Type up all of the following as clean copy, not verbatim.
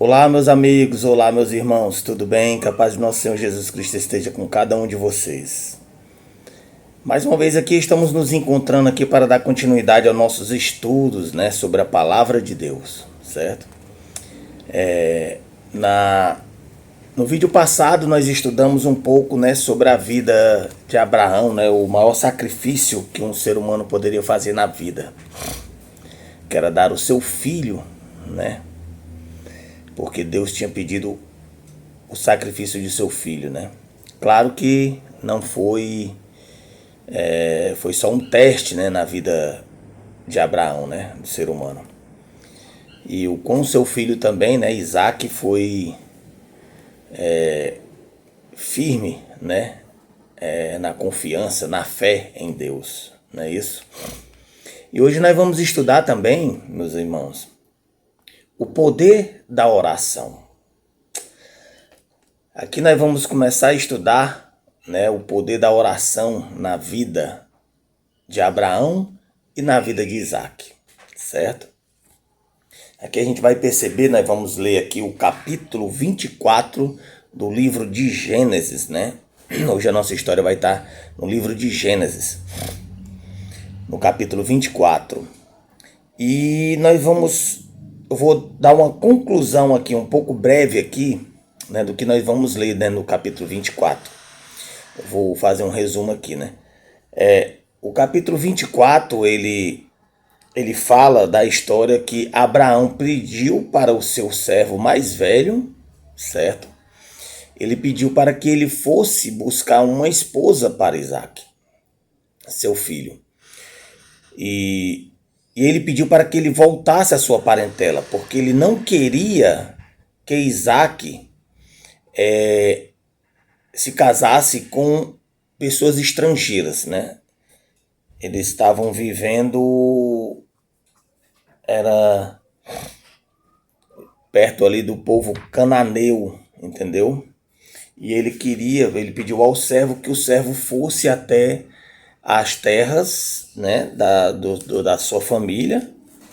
Olá, meus amigos, olá, meus irmãos, tudo bem? Que a paz de nosso Senhor Jesus Cristo esteja com cada um de vocês. Mais uma vez aqui estamos nos encontrando aqui para dar continuidade aos nossos estudos, né, sobre a palavra de Deus, certo? No vídeo passado nós estudamos um pouco, né, sobre a vida de Abraão, né, o maior sacrifício que um ser humano poderia fazer na vida, que era dar o seu filho, né? Porque Deus tinha pedido o sacrifício de seu filho, né? Claro que não foi, foi só um teste, né, na vida de Abraão, né, do ser humano. E com seu filho também, né, Isaac foi firme, né, na confiança, na fé em Deus, não é isso? E hoje nós vamos estudar também, meus irmãos, o poder da oração. Aqui nós vamos começar a estudar, né, o poder da oração na vida de Abraão e na vida de Isaac, certo? Aqui a gente vai perceber, nós vamos ler aqui o capítulo 24 do livro de Gênesis, né? Hoje a nossa história vai estar no livro de Gênesis, no capítulo 24. E eu vou dar uma conclusão aqui, um pouco breve aqui, né, do que nós vamos ler, né, no capítulo 24. Eu vou fazer um resumo aqui, né? O capítulo 24, ele fala da história que Abraão pediu para o seu servo mais velho, certo? Ele pediu para que ele fosse buscar uma esposa para Isaac, seu filho. E ele pediu para que ele voltasse à sua parentela, porque ele não queria que Isaac se casasse com pessoas estrangeiras, né? Eles estavam vivendo, era perto ali do povo cananeu, entendeu? E ele pediu ao servo que o servo fosse até as terras, né, da sua família,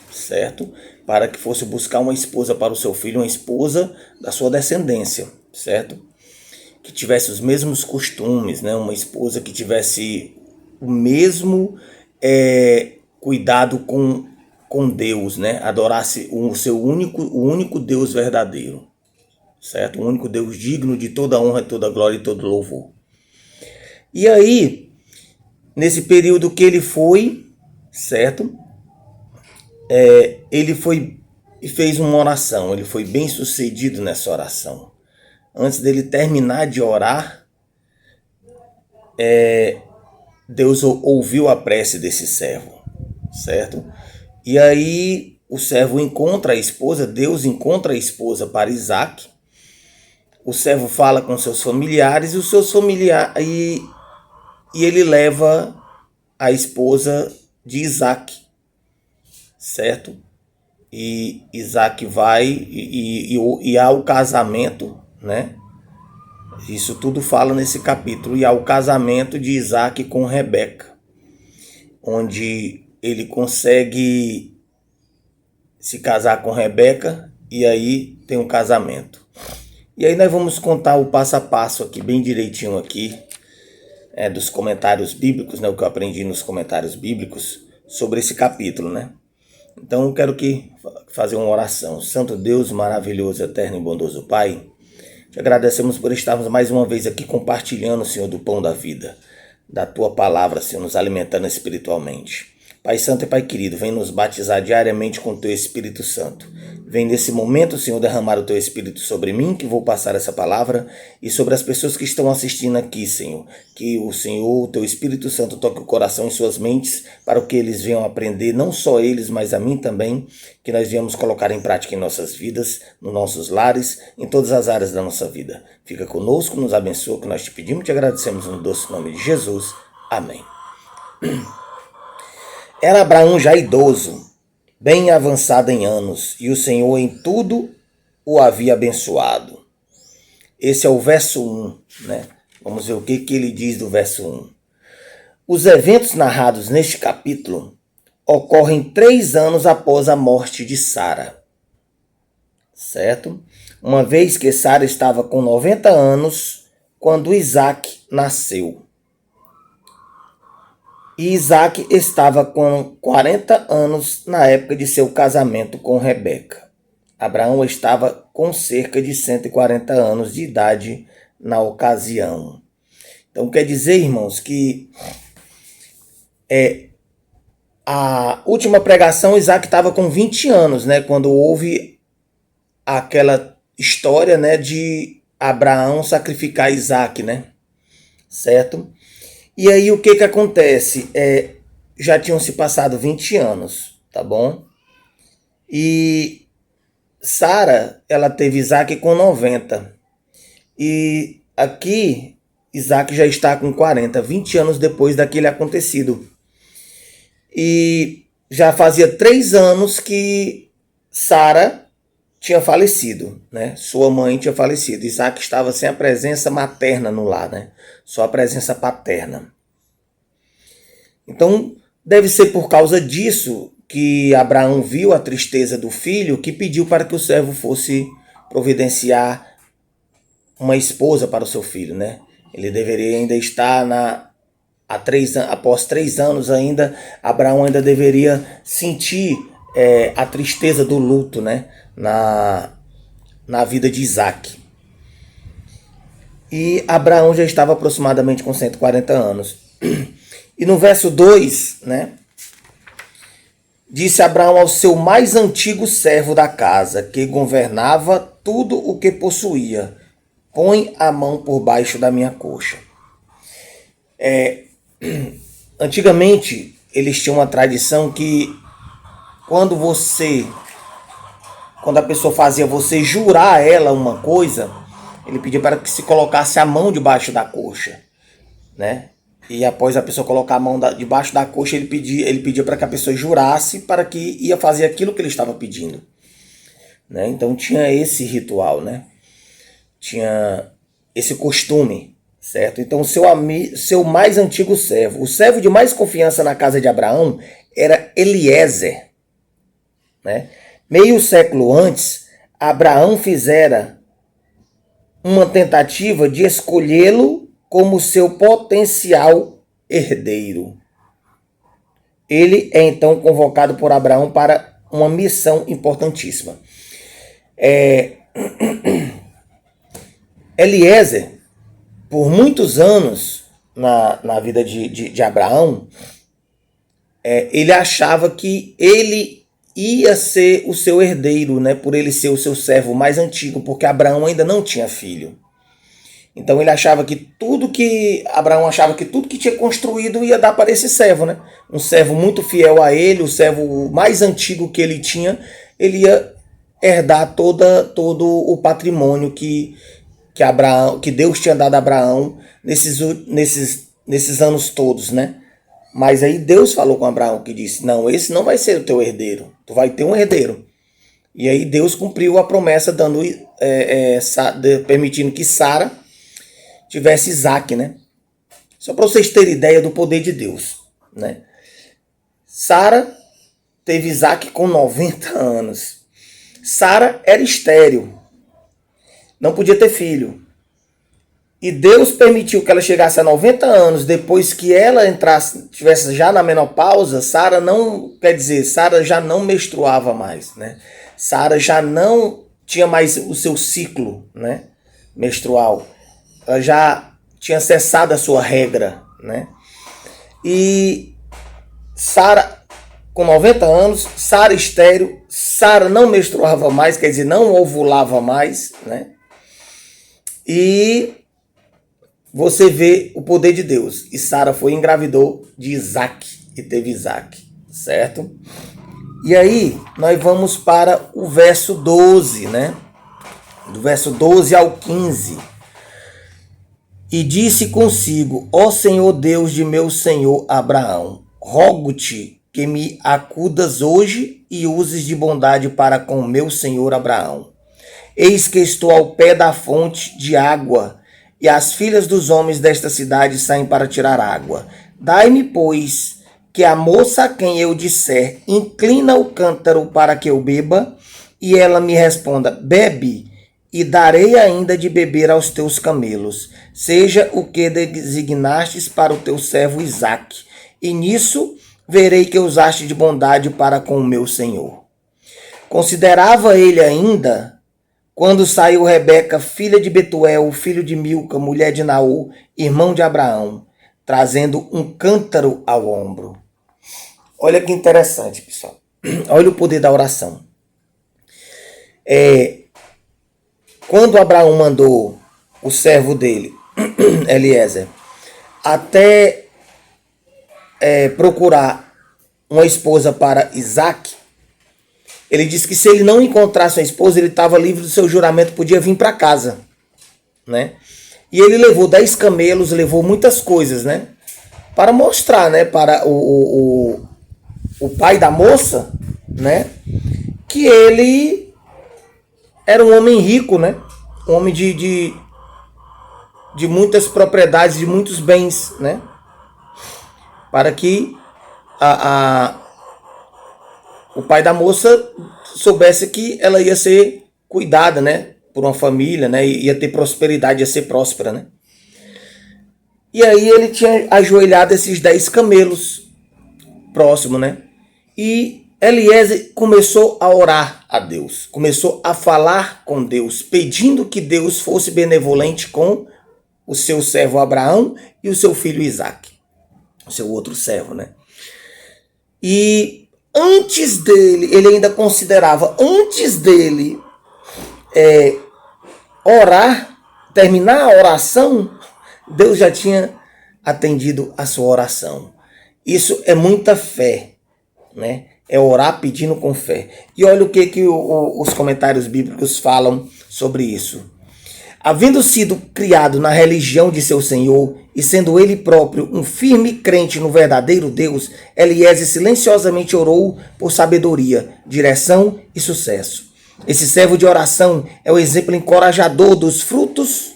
certo? Para que fosse buscar uma esposa para o seu filho, uma esposa da sua descendência, certo? Que tivesse os mesmos costumes, né? Uma esposa que tivesse o mesmo cuidado com Deus, né? Adorasse o único Deus verdadeiro, certo? O único Deus digno de toda honra, toda glória e todo louvor. E aí, nesse período que ele foi, certo? Ele foi e fez uma oração, ele foi bem sucedido nessa oração. Antes dele terminar de orar, Deus ouviu a prece desse servo, certo? E aí o servo encontra a esposa, Deus encontra a esposa para Isaac. O servo fala com seus familiares e ele leva a esposa de Isaac, certo? E Isaac vai e há o casamento, né? Isso tudo fala nesse capítulo. E há o casamento de Isaac com Rebeca, onde ele consegue se casar com Rebeca e aí tem um casamento. E aí nós vamos contar o passo a passo aqui, bem direitinho aqui, dos comentários bíblicos, né, o que eu aprendi nos comentários bíblicos sobre esse capítulo, né? Então eu quero fazer uma oração. Santo Deus, maravilhoso, eterno e bondoso Pai, te agradecemos por estarmos mais uma vez aqui compartilhando, Senhor, do pão da vida, da Tua palavra, Senhor, nos alimentando espiritualmente. Pai Santo e Pai querido, vem nos batizar diariamente com o Teu Espírito Santo. Vem nesse momento, Senhor, derramar o Teu Espírito sobre mim, que vou passar essa palavra, e sobre as pessoas que estão assistindo aqui, Senhor. Que o Senhor, o Teu Espírito Santo, toque o coração em suas mentes, para que eles venham aprender, não só eles, mas a mim também, que nós viemos colocar em prática em nossas vidas, nos nossos lares, em todas as áreas da nossa vida. Fica conosco, nos abençoa, que nós te pedimos e te agradecemos no doce nome de Jesus. Amém. Era Abraão já idoso, bem avançado em anos, e o Senhor em tudo o havia abençoado. Esse é o verso 1, né? Vamos ver o que ele diz do verso 1. Os eventos narrados neste capítulo ocorrem 3 anos após a morte de Sara, certo? Uma vez que Sara estava com 90 anos quando Isaac nasceu. E Isaac estava com 40 anos na época de seu casamento com Rebeca. Abraão estava com cerca de 140 anos de idade na ocasião. Então quer dizer, irmãos, que a última pregação Isaac estava com 20 anos, né? Quando houve aquela história, né, de Abraão sacrificar Isaac, né? Certo? E aí o que acontece? Já tinham se passado 20 anos, tá bom? E Sara, ela teve Isaac com 90. E aqui, Isaac já está com 40, 20 anos depois daquele acontecido. E já fazia 3 anos que Sara tinha falecido, né? Sua mãe tinha falecido. Isaac estava sem a presença materna no lar, né? Só a presença paterna. Então, deve ser por causa disso que Abraão viu a tristeza do filho, que pediu para que o servo fosse providenciar uma esposa para o seu filho, né? Ele deveria ainda estar após 3 anos ainda, Abraão ainda deveria sentir a tristeza do luto, né? Na vida de Isaac. E Abraão já estava aproximadamente com 140 anos. E no verso 2, né? Disse Abraão ao seu mais antigo servo da casa, que governava tudo o que possuía: põe a mão por baixo da minha coxa. Antigamente, eles tinham uma tradição que quando a pessoa fazia você jurar a ela uma coisa, ele pedia para que se colocasse a mão debaixo da coxa, né? E após a pessoa colocar a mão debaixo da coxa, ele pedia para que a pessoa jurasse para que ia fazer aquilo que ele estava pedindo, né? Então tinha esse ritual, né? Tinha esse costume, certo? Então seu mais antigo servo, o servo de mais confiança na casa de Abraão, era Eliezer, né? Meio século antes, Abraão fizera uma tentativa de escolhê-lo como seu potencial herdeiro. Ele é então convocado por Abraão para uma missão importantíssima. Eliezer, por muitos anos na vida de Abraão, ele achava que ele ia ser o seu herdeiro, né, por ele ser o seu servo mais antigo, porque Abraão ainda não tinha filho. Então Abraão achava que tudo que tinha construído ia dar para esse servo, né? Um servo muito fiel a ele, o servo mais antigo que ele tinha, ele ia herdar todo o patrimônio que Deus tinha dado a Abraão nesses anos todos, né? Mas aí Deus falou com Abraão, que disse: não, esse não vai ser o teu herdeiro, tu vai ter um herdeiro. E aí Deus cumpriu a promessa, permitindo que Sara tivesse Isaac, né? Só para vocês terem ideia do poder de Deus, né? Sara teve Isaac com 90 anos. Sara era estéril, não podia ter filho. E Deus permitiu que ela chegasse a 90 anos, depois que ela estivesse já na menopausa. Sara já não menstruava mais, né? Sara já não tinha mais o seu ciclo, né, menstrual. Ela já tinha cessado a sua regra, né? E Sara, com 90 anos, Sara estéril, Sara não menstruava mais, quer dizer, não ovulava mais, né? E você vê o poder de Deus. E Sara engravidou de Isaac e teve Isaac, certo? E aí nós vamos para o verso 12, né? Do verso 12 ao 15. E disse consigo: ó Senhor Deus de meu senhor Abraão, rogo-te que me acudas hoje e uses de bondade para com meu senhor Abraão. Eis que estou ao pé da fonte de água, e as filhas dos homens desta cidade saem para tirar água. Dai-me, pois, que a moça a quem eu disser, inclina o cântaro para que eu beba, e ela me responda: bebe, e darei ainda de beber aos teus camelos, seja o que designastes para o teu servo Isaque, e nisso verei que usaste de bondade para com o meu senhor. Considerava ele ainda, quando saiu Rebeca, filha de Betuel, filho de Milca, mulher de Naor, irmão de Abraão, trazendo um cântaro ao ombro. Olha que interessante, pessoal. Olha o poder da oração. Quando Abraão mandou o servo dele, Eliezer, até procurar uma esposa para Isaque, ele disse que se ele não encontrasse uma esposa, ele estava livre do seu juramento, podia vir para casa, né? E ele levou 10 camelos, levou muitas coisas, né? Para mostrar, né, para o pai da moça, né, que ele era um homem rico, né? Um homem de muitas propriedades, de muitos bens, né? Para que o pai da moça soubesse que ela ia ser cuidada, né, por uma família, né, ia ter prosperidade, ia ser próspera, né. E aí ele tinha ajoelhado esses 10 camelos próximo, né, e Eliezer começou a orar a Deus, começou a falar com Deus, pedindo que Deus fosse benevolente com o seu servo Abraão e o seu filho Isaque, o seu outro servo, né. E antes dele, ele ainda considerava, antes dele orar, terminar a oração, Deus já tinha atendido a sua oração. Isso é muita fé, né? É orar pedindo com fé. E olha o que os comentários bíblicos falam sobre isso. Havendo sido criado na religião de seu Senhor, e sendo ele próprio um firme crente no verdadeiro Deus, Eliezer silenciosamente orou por sabedoria, direção e sucesso. Esse servo de oração é o exemplo encorajador dos frutos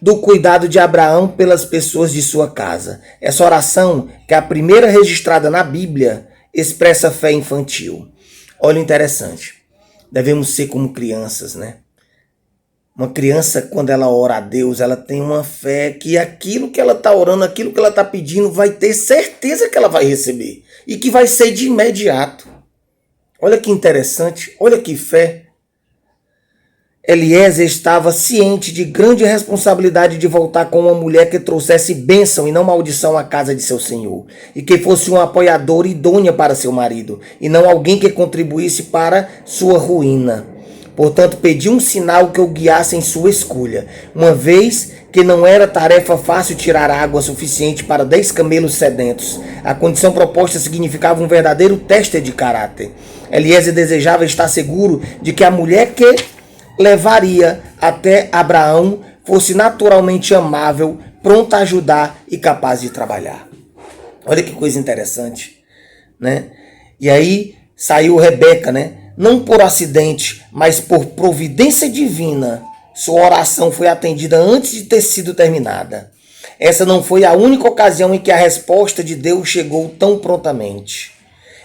do cuidado de Abraão pelas pessoas de sua casa. Essa oração, que é a primeira registrada na Bíblia, expressa fé infantil. Olha o interessante. Devemos ser como crianças, né? Uma criança, quando ela ora a Deus, ela tem uma fé que aquilo que ela está orando, aquilo que ela está pedindo, vai ter certeza que ela vai receber. E que vai ser de imediato. Olha que interessante, olha que fé. Eliezer estava ciente de grande responsabilidade de voltar com uma mulher que trouxesse bênção e não maldição à casa de seu senhor. E que fosse uma apoiadora idônea para seu marido, e não alguém que contribuísse para sua ruína. Portanto, pediu um sinal que o guiasse em sua escolha, uma vez que não era tarefa fácil tirar água suficiente para 10 camelos sedentos. A condição proposta significava um verdadeiro teste de caráter. Eliezer desejava estar seguro de que a mulher que levaria até Abraão fosse naturalmente amável, pronta a ajudar e capaz de trabalhar. Olha que coisa interessante, né? E aí saiu Rebeca, né? Não por acidente, mas por providência divina, sua oração foi atendida antes de ter sido terminada. Essa não foi a única ocasião em que a resposta de Deus chegou tão prontamente.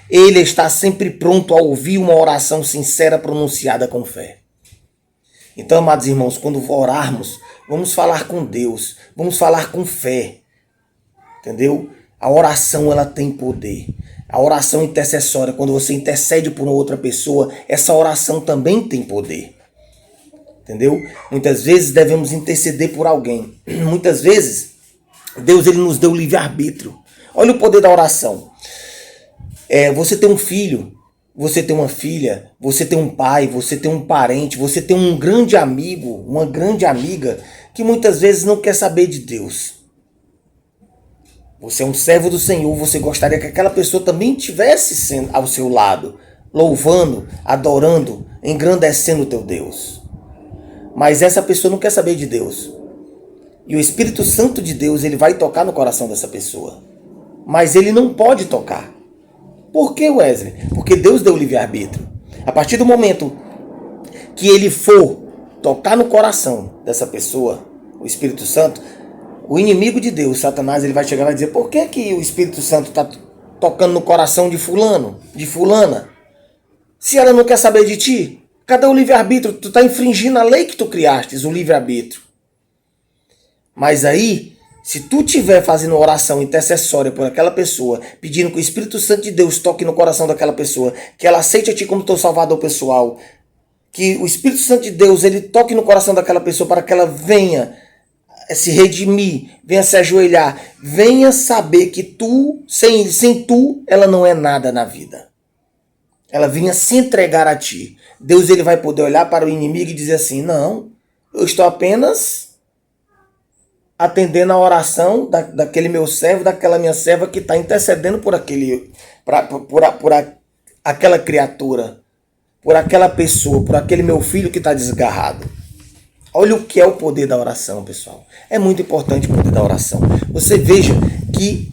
Ele está sempre pronto a ouvir uma oração sincera pronunciada com fé. Então, amados irmãos, quando orarmos, vamos falar com Deus, vamos falar com fé. Entendeu? A oração, ela tem poder. A oração intercessória, quando você intercede por uma outra pessoa, essa oração também tem poder. Entendeu? Muitas vezes devemos interceder por alguém. Muitas vezes, Deus ele nos deu livre-arbítrio. Olha o poder da oração. Você tem um filho, você tem uma filha, você tem um pai, você tem um parente, você tem um grande amigo, uma grande amiga, que muitas vezes não quer saber de Deus. Você é um servo do Senhor, você gostaria que aquela pessoa também estivesse sendo ao seu lado, louvando, adorando, engrandecendo o teu Deus. Mas essa pessoa não quer saber de Deus. E o Espírito Santo de Deus, ele vai tocar no coração dessa pessoa. Mas ele não pode tocar. Por que, Wesley? Porque Deus deu livre-arbítrio. A partir do momento que ele for tocar no coração dessa pessoa, o Espírito Santo, o inimigo de Deus, Satanás, ele vai chegar e vai dizer: por que o Espírito Santo está tocando no coração de fulano, de fulana? Se ela não quer saber de ti, cadê o livre-arbítrio? Tu está infringindo a lei que tu criaste, o livre-arbítrio. Mas aí, se tu estiver fazendo oração intercessória por aquela pessoa, pedindo que o Espírito Santo de Deus toque no coração daquela pessoa, que ela aceite a ti como teu salvador pessoal, que o Espírito Santo de Deus ele toque no coração daquela pessoa para que ela venha se redimir, venha se ajoelhar, venha saber que tu, sem tu, ela não é nada na vida. Ela venha se entregar a ti. Deus ele vai poder olhar para o inimigo e dizer assim, não, eu estou apenas atendendo a oração daquele meu servo, daquela minha serva que está intercedendo por aquela criatura, por aquela pessoa, por aquele meu filho que está desgarrado. Olha o que é o poder da oração, pessoal. É muito importante o poder da oração. Você veja que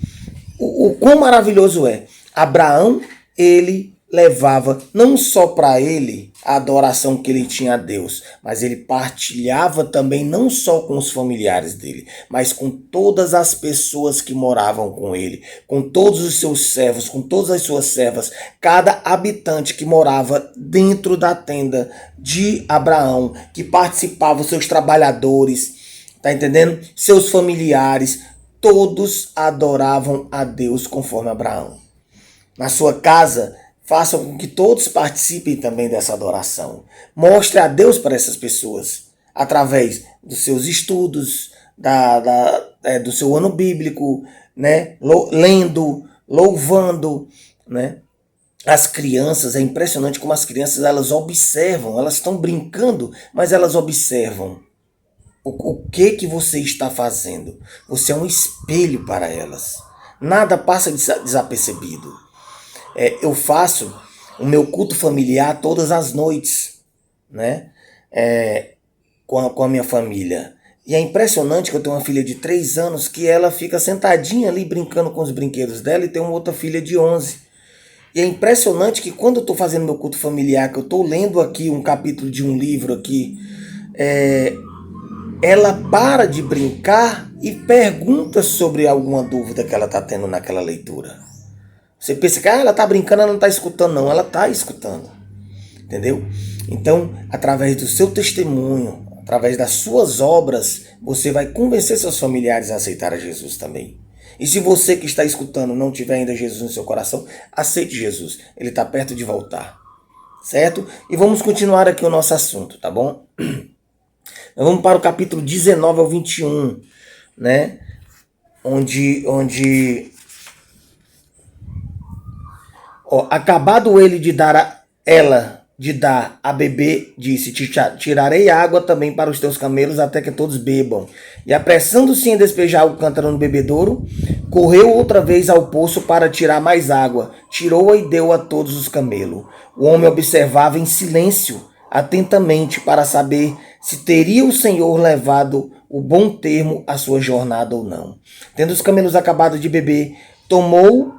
o quão maravilhoso é. Abraão, ele levava não só para ele a adoração que ele tinha a Deus, mas ele partilhava também não só com os familiares dele, mas com todas as pessoas que moravam com ele, com todos os seus servos, com todas as suas servas, cada habitante que morava dentro da tenda de Abraão, que participava, os seus trabalhadores, tá entendendo? Seus familiares, todos adoravam a Deus conforme Abraão. Na sua casa, faça com que todos participem também dessa adoração. Mostre a Deus para essas pessoas, através dos seus estudos, do seu ano bíblico, né? Lendo, louvando, né? As crianças, é impressionante como as crianças elas observam, elas estão brincando, mas elas observam o que você está fazendo. Você é um espelho para elas. Nada passa desapercebido. Eu faço o meu culto familiar todas as noites, né? Com a minha família. E é impressionante que eu tenho uma filha de 3 anos que ela fica sentadinha ali brincando com os brinquedos dela e tem uma outra filha de 11. E é impressionante que quando eu estou fazendo meu culto familiar, que eu estou lendo aqui um capítulo de um livro aqui, ela para de brincar e pergunta sobre alguma dúvida que ela está tendo naquela leitura. Você pensa que ela está brincando, ela não está escutando. Não, ela está escutando. Entendeu? Então, através do seu testemunho, através das suas obras, você vai convencer seus familiares a aceitar a Jesus também. E se você que está escutando não tiver ainda Jesus no seu coração, aceite Jesus. Ele está perto de voltar. Certo? E vamos continuar aqui o nosso assunto, tá bom? Nós vamos para o capítulo 19 ao 21, né? Onde acabado ele de dar a beber, disse, tirarei água também para os teus camelos até que todos bebam. E apressando-se em despejar o cântaro no bebedouro, correu outra vez ao poço para tirar mais água. Tirou-a e deu a todos os camelos. O homem observava em silêncio, atentamente, para saber se teria o Senhor levado o bom termo à sua jornada ou não. Tendo os camelos acabado de beber, tomou...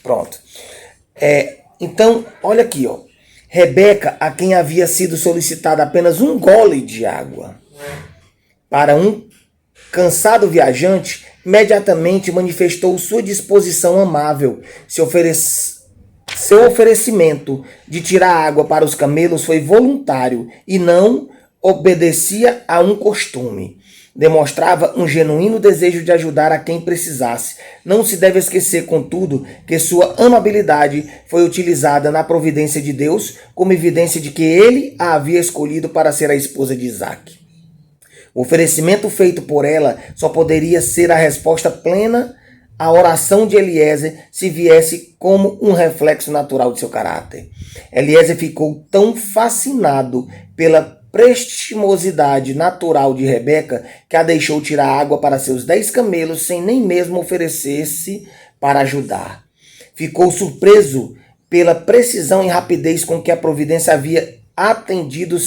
Pronto. Então, olha aqui, ó. Rebeca, a quem havia sido solicitado apenas um gole de água para um cansado viajante, imediatamente manifestou sua disposição amável. Seu oferecimento de tirar água para os camelos foi voluntário e não obedecia a um costume. Demonstrava um genuíno desejo de ajudar a quem precisasse. Não se deve esquecer, contudo, que sua amabilidade foi utilizada na providência de Deus como evidência de que ele a havia escolhido para ser a esposa de Isaac. O oferecimento feito por ela só poderia ser a resposta plena à oração de Eliezer se viesse como um reflexo natural de seu caráter. Eliezer ficou tão fascinado pela prestimosidade natural de Rebeca que a deixou tirar água para seus 10 camelos sem nem mesmo oferecer-se para ajudar. Ficou surpreso pela precisão e rapidez com que a providência havia atendido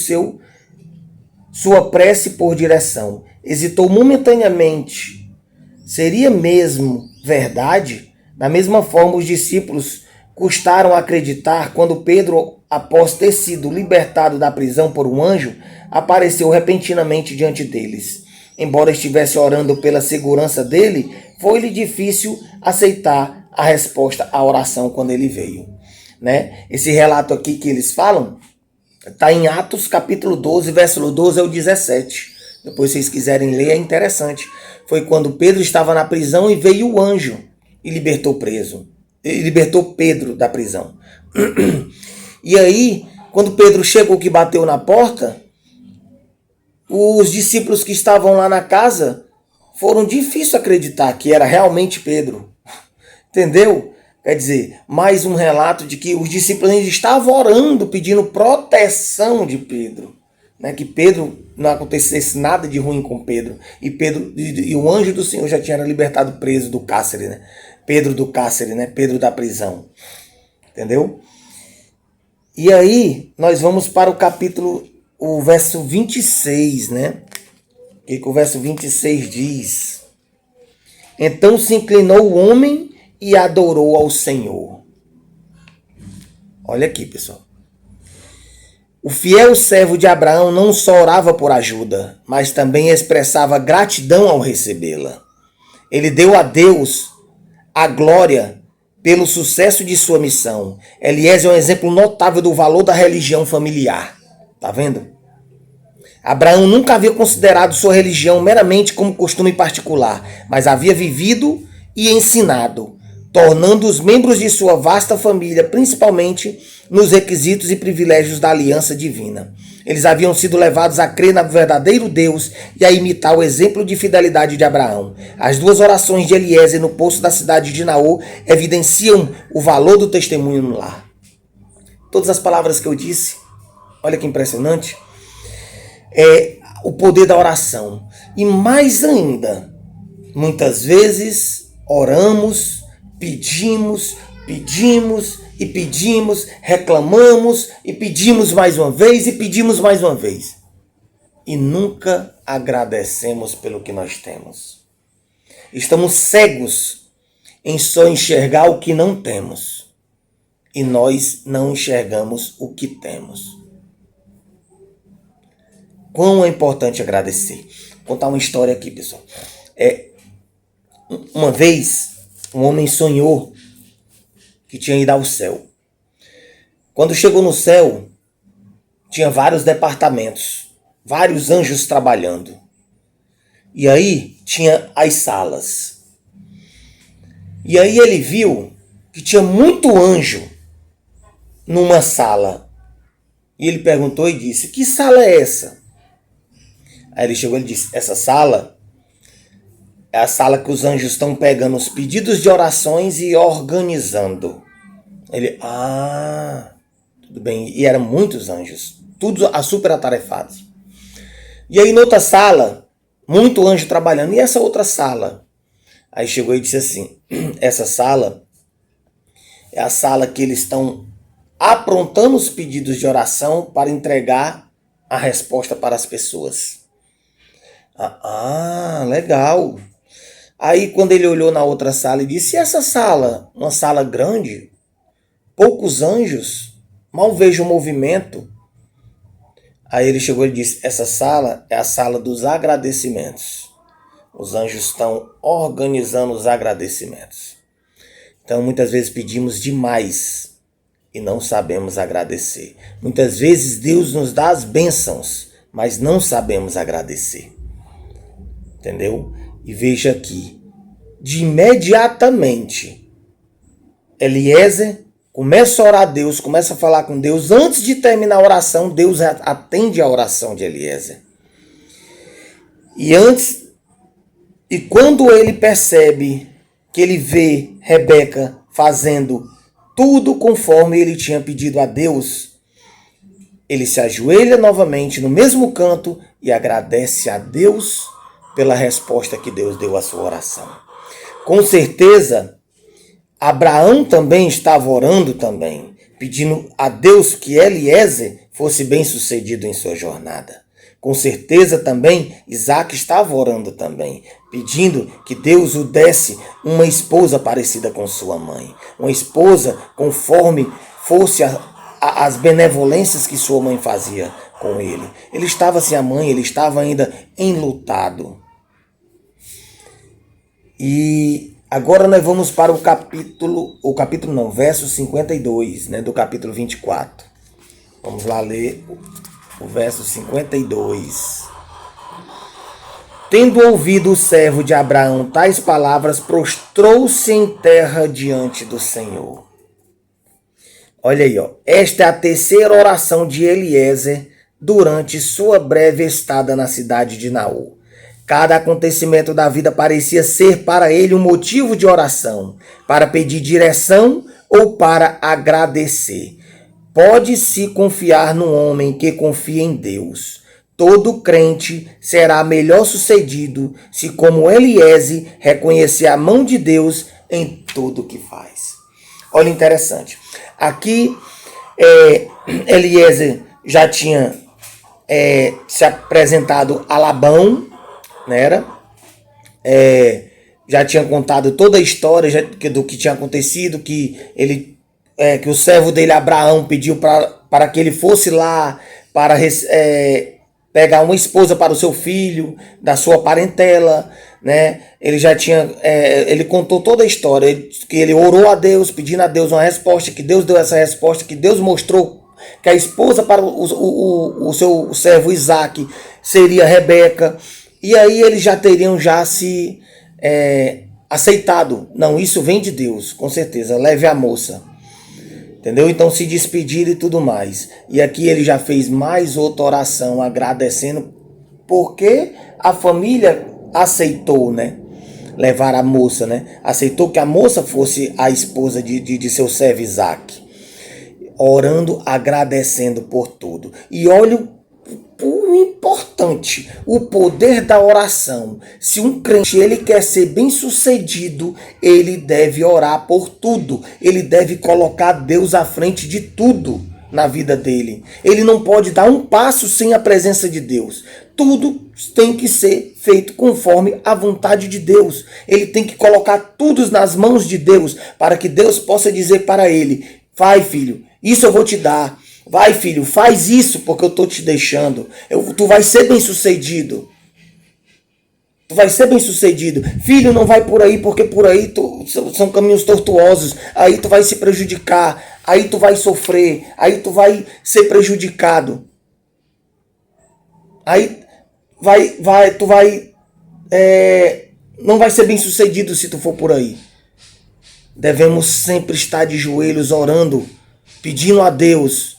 sua prece por direção. Hesitou momentaneamente. Seria mesmo verdade? Da mesma forma, os discípulos custaram acreditar quando Pedro, após ter sido libertado da prisão por um anjo, apareceu repentinamente diante deles. Embora estivesse orando pela segurança dele, foi-lhe difícil aceitar a resposta à oração quando ele veio. né? Esse relato aqui que eles falam está em Atos capítulo 12, versículo 12 ao 17. Depois, se vocês quiserem ler, é interessante. Foi quando Pedro estava na prisão e veio o anjo e libertou preso. E libertou Pedro da prisão. E aí, quando Pedro chegou que bateu na porta, os discípulos que estavam lá na casa foram difícil acreditar que era realmente Pedro. Entendeu? Quer dizer, mais um relato de que os discípulos ainda estavam orando, pedindo proteção de Pedro. Né? Que Pedro não acontecesse nada de ruim com Pedro. E o anjo do Senhor já tinha libertado preso do cárcere, né? Pedro do cárcere, né? Pedro da prisão. Entendeu? E aí, nós vamos para o capítulo, o verso 26, né? O que o verso 26 diz? Então se inclinou o homem e adorou ao Senhor. Olha aqui, pessoal. O fiel servo de Abraão não só orava por ajuda, mas também expressava gratidão ao recebê-la. Ele deu a Deus a glória pelo sucesso de sua missão. Eliezer é um exemplo notável do valor da religião familiar. Tá vendo? Abraão nunca havia considerado sua religião meramente como costume particular, mas havia vivido e ensinado, tornando os membros de sua vasta família, principalmente nos requisitos e privilégios da aliança divina. Eles haviam sido levados a crer no verdadeiro Deus e a imitar o exemplo de fidelidade de Abraão. As duas orações de Eliezer no poço da cidade de Naor evidenciam o valor do testemunho no lar. Todas as palavras que eu disse, olha que impressionante, é o poder da oração. E mais ainda, muitas vezes oramos, pedimos, reclamamos e pedimos mais uma vez e pedimos mais uma vez. E nunca agradecemos pelo que nós temos. Estamos cegos em só enxergar o que não temos. E nós não enxergamos o que temos. Quão é importante agradecer. Vou contar uma história aqui, pessoal. Uma vez, um homem sonhou que tinha ido ao céu. Quando chegou no céu, tinha vários departamentos, vários anjos trabalhando. E aí tinha as salas. E aí ele viu que tinha muito anjo numa sala. E ele perguntou e disse: que sala é essa? Aí ele chegou e disse: essa sala é a sala que os anjos estão pegando os pedidos de orações e organizando. Ele, tudo bem. E eram muitos anjos, tudo super atarefados. E aí, noutra sala, muito anjo trabalhando. E essa outra sala? Aí chegou e disse assim: essa sala é a sala que eles estão aprontando os pedidos de oração para entregar a resposta para as pessoas. Legal. Aí quando ele olhou na outra sala e disse: e essa sala? Uma sala grande, poucos anjos, mal vejo o movimento. Aí ele chegou e disse: essa sala é a sala dos agradecimentos. Os anjos estão organizando os agradecimentos. Então muitas vezes pedimos demais e não sabemos agradecer. Muitas vezes Deus nos dá as bênçãos, mas não sabemos agradecer. Entendeu? E veja aqui, de imediatamente, Eliezer começa a orar a Deus, começa a falar com Deus. Antes de terminar a oração, Deus atende a oração de Eliezer. E quando ele percebe que ele vê Rebeca fazendo tudo conforme ele tinha pedido a Deus, ele se ajoelha novamente no mesmo canto e agradece a Deus pela resposta que Deus deu à sua oração. Com certeza, Abraão também estava orando também, pedindo a Deus que Eliezer fosse bem sucedido em sua jornada. Com certeza também Isaac estava orando também, pedindo que Deus o desse uma esposa parecida com sua mãe. Uma esposa conforme fosse as benevolências que sua mãe fazia com ele. Ele estava sem a mãe, ele estava ainda enlutado. E Agora nós vamos para o capítulo não, verso 52, né, do capítulo 24. Vamos lá ler o verso 52. Tendo ouvido o servo de Abraão tais palavras, prostrou-se em terra diante do Senhor. Olha aí, ó. Esta é a terceira oração de Eliezer durante sua breve estada na cidade de Naor. Cada acontecimento da vida parecia ser para ele um motivo de oração, para pedir direção ou para agradecer. Pode-se confiar no homem que confia em Deus. Todo crente será melhor sucedido se, como Eliezer, reconhecer a mão de Deus em tudo que faz. Olha, interessante. Aqui, Eliezer já tinha se apresentado a Labão, né? Já tinha contado toda a história do que tinha acontecido, que o servo dele, Abraão, pediu para que ele fosse lá para pegar uma esposa para o seu filho, da sua parentela, né? Ele já tinha, ele contou toda a história, que ele orou a Deus, pedindo a Deus uma resposta, que Deus deu essa resposta, que Deus mostrou que a esposa para o seu servo Isaac seria Rebeca, e aí eles já teriam se aceitado. Não, isso vem de Deus, com certeza, leve a moça. Entendeu? Então se despedir e tudo mais. E aqui ele já fez mais outra oração agradecendo porque a família aceitou, né? Levar a moça, né? Aceitou que a moça fosse a esposa de seu servo Isaac. Orando, agradecendo por tudo. E olha o importante, o poder da oração. Se um crente ele quer ser bem sucedido, ele deve orar por tudo. Ele deve colocar Deus à frente de tudo na vida dele. Ele não pode dar um passo sem a presença de Deus. Tudo tem que ser feito conforme a vontade de Deus. Ele tem que colocar tudo nas mãos de Deus, para que Deus possa dizer para ele: vai, filho, isso eu vou te dar. Vai, filho, faz isso porque eu estou te deixando. Tu vai ser bem sucedido. Tu vai ser bem sucedido. Filho, não vai por aí porque por aí são caminhos tortuosos. Aí tu vai se prejudicar. Aí tu vai sofrer. Aí tu vai ser prejudicado. Aí não vai ser bem sucedido se tu for por aí. Devemos sempre estar de joelhos orando, pedindo a Deus,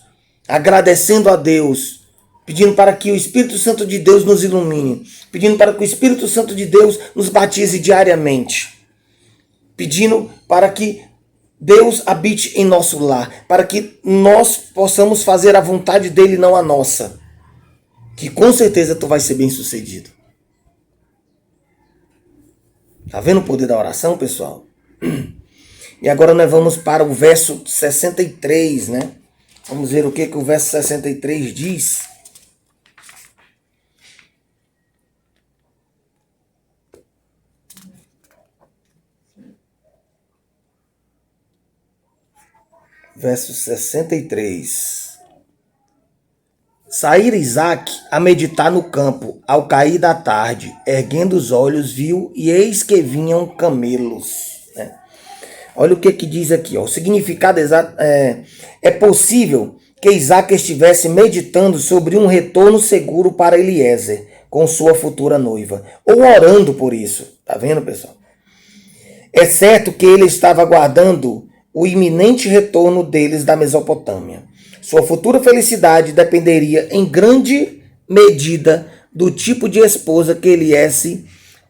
agradecendo a Deus, pedindo para que o Espírito Santo de Deus nos ilumine, pedindo para que o Espírito Santo de Deus nos batize diariamente, pedindo para que Deus habite em nosso lar, para que nós possamos fazer a vontade dele, não a nossa, que com certeza tu vai ser bem sucedido. Tá vendo o poder da oração, pessoal? E agora nós vamos para o verso 63, né? Vamos ver o que o verso 63 diz. Verso 63. Saíra Isaac a meditar no campo, ao cair da tarde, erguendo os olhos, viu, e eis que vinham camelos. Né? Olha o que diz aqui, ó. O significado exato é possível que Isaac estivesse meditando sobre um retorno seguro para Eliezer com sua futura noiva, ou orando por isso. Tá vendo, pessoal? É certo que ele estava aguardando o iminente retorno deles da Mesopotâmia. Sua futura felicidade dependeria em grande medida do tipo de esposa que Eliezer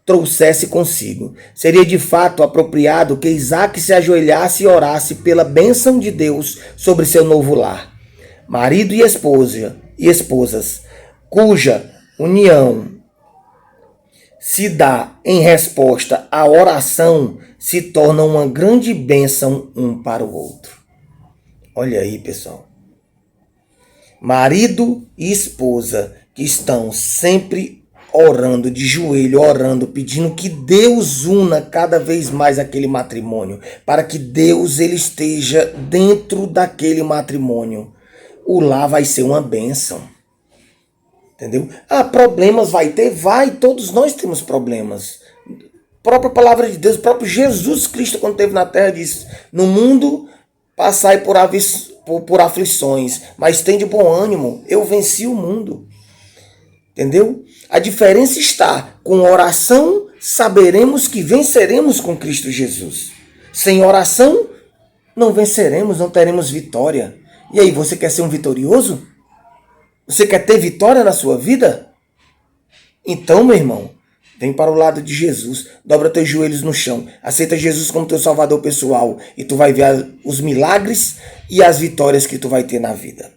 trouxesse consigo. Seria de fato apropriado que Isaac se ajoelhasse e orasse pela bênção de Deus sobre seu novo lar. Marido e esposas, cuja união se dá em resposta à oração, se torna uma grande bênção um para o outro. Olha aí, pessoal. Marido e esposa que estão sempre orando, de joelho, orando, pedindo que Deus una cada vez mais aquele matrimônio, para que Deus ele esteja dentro daquele matrimônio. O lar vai ser uma bênção. Entendeu? Problemas vai ter? Vai, todos nós temos problemas. própria palavra de Deus, o próprio Jesus Cristo, quando esteve na terra, disse: no mundo passai por aflições, mas tem de bom ânimo, eu venci o mundo. Entendeu? A diferença está: com oração saberemos que venceremos com Cristo Jesus. Sem oração, não venceremos, não teremos vitória. E aí, você quer ser um vitorioso? Você quer ter vitória na sua vida? Então, meu irmão, vem para o lado de Jesus, dobra teus joelhos no chão, aceita Jesus como teu salvador pessoal e tu vai ver os milagres e as vitórias que tu vai ter na vida.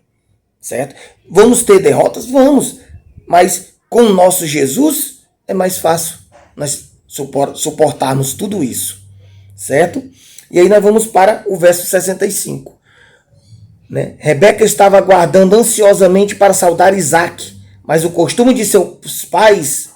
Certo? Vamos ter derrotas? Vamos. Mas com o nosso Jesus é mais fácil nós suportarmos tudo isso. Certo? E aí nós vamos para o verso 65. Né? Rebeca estava aguardando ansiosamente para saudar Isaque, mas o costume de seus pais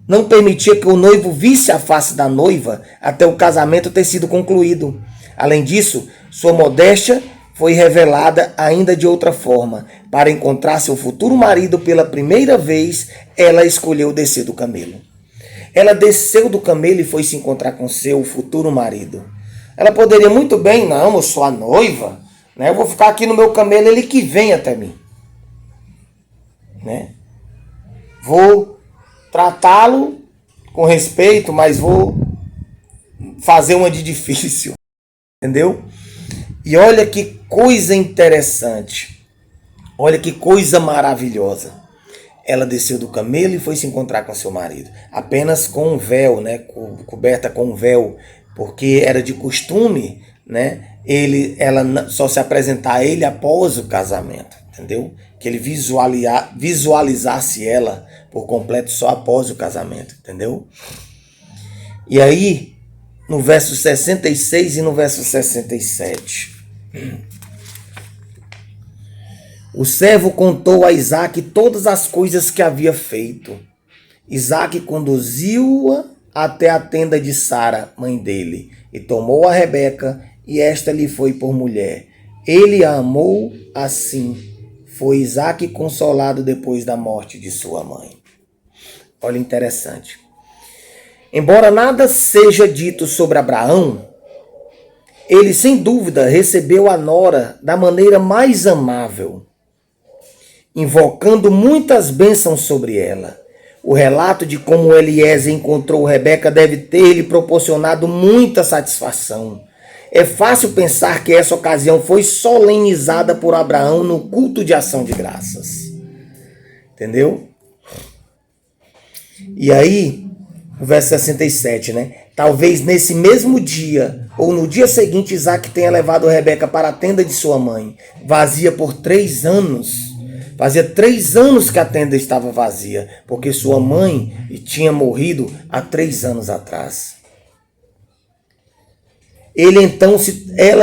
não permitia que o noivo visse a face da noiva até o casamento ter sido concluído. Além disso, sua modéstia foi revelada ainda de outra forma. Para encontrar seu futuro marido pela primeira vez, ela escolheu descer do camelo. Ela desceu do camelo e foi se encontrar com seu futuro marido. Ela poderia muito bem: não, eu sou a noiva, né? Eu vou ficar aqui no meu camelo, ele que vem até mim. Né? Vou tratá-lo com respeito, mas vou fazer uma de difícil. Entendeu? E olha que coisa interessante. Olha que coisa maravilhosa. Ela desceu do camelo e foi se encontrar com seu marido. Apenas com um véu, né? Coberta com um véu. Porque era de costume, né? Ela só se apresentar a ele após o casamento. Entendeu? Que ele visualizasse ela por completo só após o casamento. Entendeu? E aí, no verso 66 e no verso 67. O servo contou a Isaque todas as coisas que havia feito. Isaque conduziu-a até a tenda de Sara, mãe dele, e tomou a Rebeca, e esta lhe foi por mulher. Ele a amou assim. Foi Isaque consolado depois da morte de sua mãe. Olha, interessante. Embora nada seja dito sobre Abraão, ele sem dúvida recebeu a nora da maneira mais amável, invocando muitas bênçãos sobre ela. O relato de como Eliezer encontrou Rebeca deve ter lhe proporcionado muita satisfação. É fácil pensar que essa ocasião foi solenizada por Abraão no culto de ação de graças. Entendeu? E aí, o verso 67, né? Talvez nesse mesmo dia, ou no dia seguinte, Isaque tenha levado Rebeca para a tenda de sua mãe, vazia por 3 anos. Fazia 3 anos que a tenda estava vazia, porque sua mãe tinha morrido há 3 anos atrás. Ela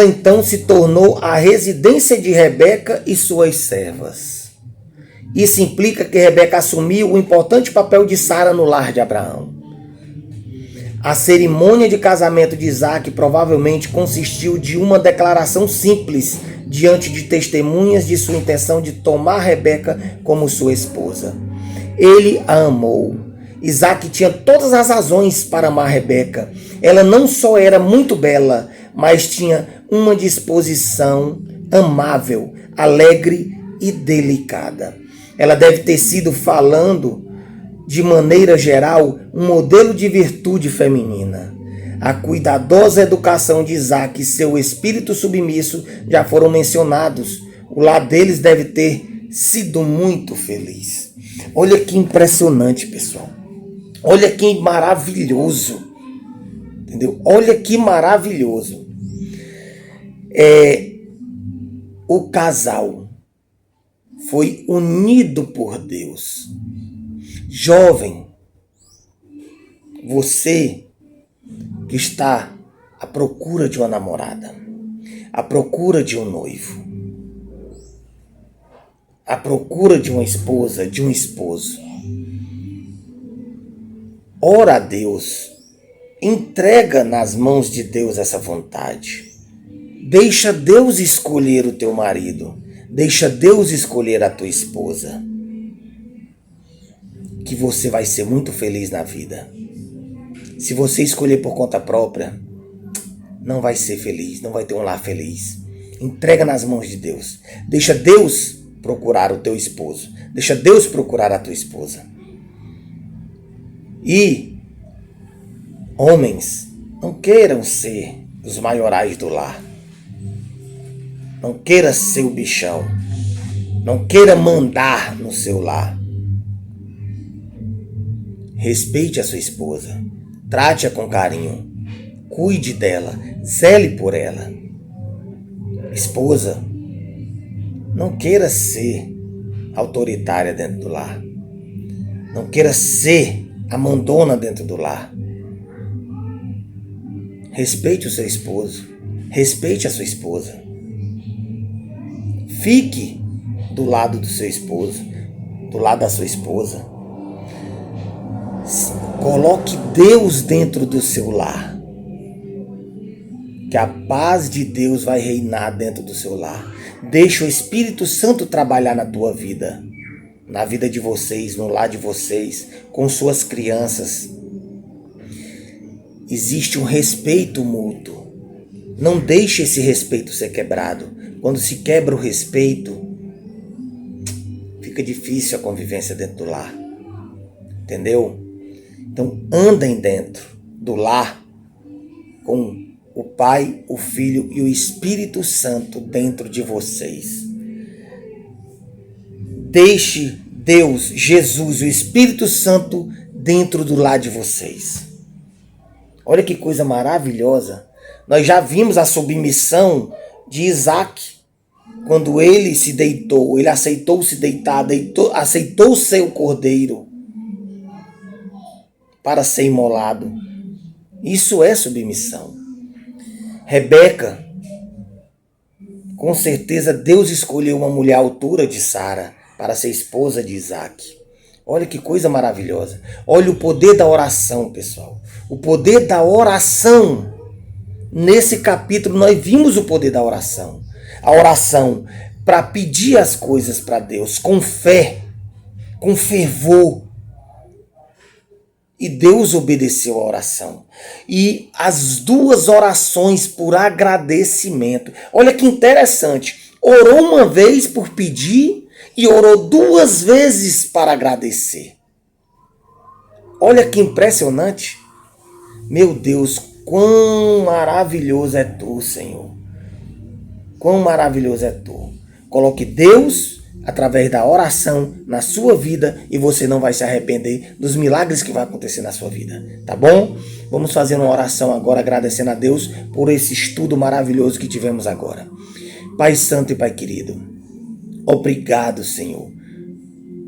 então se tornou a residência de Rebeca e suas servas. Isso implica que Rebeca assumiu o importante papel de Sara no lar de Abraão. A cerimônia de casamento de Isaque provavelmente consistiu de uma declaração simples diante de testemunhas de sua intenção de tomar Rebeca como sua esposa. Ele a amou. Isaque tinha todas as razões para amar Rebeca. Ela não só era muito bela, mas tinha uma disposição amável, alegre e delicada. Ela deve ter sido, falando de maneira geral, um modelo de virtude feminina. A cuidadosa educação de Isaque e seu espírito submisso já foram mencionados. O lar deles deve ter sido muito feliz. Olha que impressionante, pessoal. Olha que maravilhoso. Entendeu? Olha que maravilhoso. O casal foi unido por Deus. Jovem, você que está à procura de uma namorada, à procura de um noivo, à procura de uma esposa, de um esposo, ora a Deus, entrega nas mãos de Deus essa vontade. Deixa Deus escolher o teu marido, deixa Deus escolher a tua esposa, que você vai ser muito feliz na vida. Se você escolher por conta própria, não vai ser feliz, não vai ter um lar feliz. Entrega nas mãos de Deus. Deixa Deus procurar o teu esposo. Deixa Deus procurar a tua esposa. E homens, não queiram ser os maiorais do lar. Não queira ser o bichão. Não queira mandar no seu lar. Respeite a sua esposa. Trate-a com carinho. Cuide dela. Zele por ela. Esposa, não queira ser autoritária dentro do lar. Não queira ser a mandona dentro do lar. Respeite o seu esposo. Respeite a sua esposa. Fique do lado do seu esposo, do lado da sua esposa. Coloque Deus dentro do seu lar. Que a paz de Deus vai reinar dentro do seu lar. Deixa o Espírito Santo trabalhar na tua vida. Na vida de vocês, no lar de vocês, com suas crianças. Existe um respeito mútuo. Não deixe esse respeito ser quebrado. Quando se quebra o respeito, fica difícil a convivência dentro do lar. Entendeu? Então andem dentro do lar com o Pai, o Filho e o Espírito Santo dentro de vocês. Deixe Deus, Jesus e o Espírito Santo dentro do lar de vocês. Olha que coisa maravilhosa. Nós já vimos a submissão de Isaac. Quando ele se deitou, ele aceitou se deitar, aceitou ser o cordeiro para ser imolado. Isso é submissão. Rebeca, com certeza Deus escolheu uma mulher à altura de Sara para ser esposa de Isaac. Olha que coisa maravilhosa. Olha o poder da oração, pessoal. O poder da oração. Nesse capítulo nós vimos o poder da oração. A oração para pedir as coisas para Deus com fé, com fervor. E Deus obedeceu a oração. E as duas orações por agradecimento. Olha que interessante. Orou uma vez por pedir e orou duas vezes para agradecer. Olha que impressionante. Meu Deus, quão maravilhoso é tu, Senhor. Quão maravilhoso é tu. Coloque Deus através da oração na sua vida e você não vai se arrepender dos milagres que vai acontecer na sua vida, tá bom? Vamos fazer uma oração agora agradecendo a Deus por esse estudo maravilhoso que tivemos agora. Pai Santo e Pai querido, obrigado, Senhor,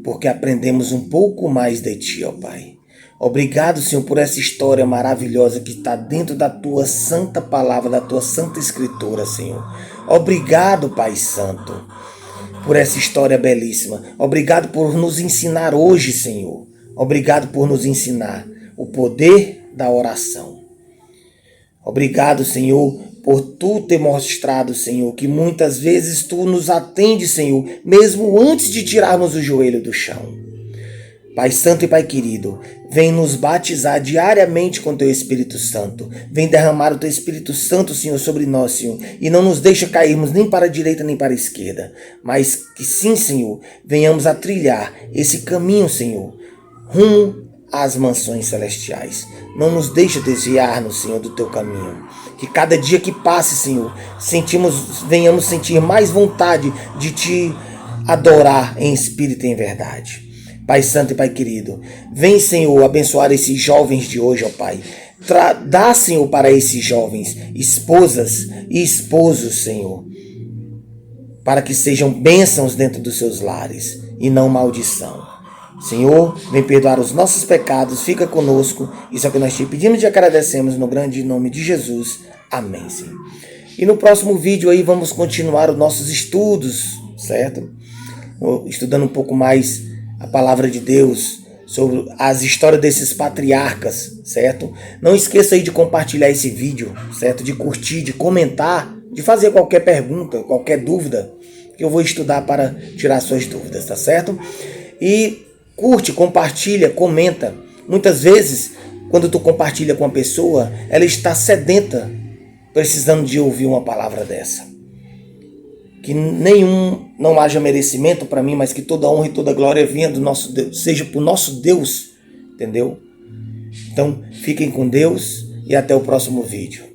porque aprendemos um pouco mais de Ti, ó Pai. Obrigado, Senhor, por essa história maravilhosa que está dentro da Tua santa palavra, da Tua santa escritura, Senhor. Obrigado, Pai Santo, por essa história belíssima. Obrigado por nos ensinar hoje, Senhor. Obrigado por nos ensinar o poder da oração. Obrigado, Senhor, por Tu ter mostrado, Senhor, que muitas vezes Tu nos atende, Senhor, mesmo antes de tirarmos o joelho do chão. Pai Santo e Pai querido, vem nos batizar diariamente com Teu Espírito Santo. Vem derramar o Teu Espírito Santo, Senhor, sobre nós, Senhor. E não nos deixa cairmos nem para a direita nem para a esquerda. Mas que sim, Senhor, venhamos a trilhar esse caminho, Senhor, rumo às mansões celestiais. Não nos deixa desviar-nos, Senhor, do Teu caminho. Que cada dia que passe, Senhor, venhamos sentir mais vontade de Te adorar em espírito e em verdade. Pai Santo e Pai querido, vem, Senhor, abençoar esses jovens de hoje, ó Pai. Dá, Senhor, para esses jovens esposas e esposos, Senhor, para que sejam bênçãos dentro dos seus lares e não maldição. Senhor, vem perdoar os nossos pecados, fica conosco. Isso é o que nós te pedimos e agradecemos no grande nome de Jesus. Amém, Senhor. E no próximo vídeo aí vamos continuar os nossos estudos, certo? Estudando um pouco mais a palavra de Deus, sobre as histórias desses patriarcas, certo? Não esqueça aí de compartilhar esse vídeo, certo? De curtir, de comentar, de fazer qualquer pergunta, qualquer dúvida, que eu vou estudar para tirar suas dúvidas, tá certo? E curte, compartilha, comenta. Muitas vezes quando tu compartilha com a pessoa, ela está sedenta, precisando de ouvir uma palavra dessa. Que não haja merecimento para mim, mas que toda honra e toda glória venha do nosso Deus, seja para o nosso Deus, entendeu? Então, fiquem com Deus e até o próximo vídeo.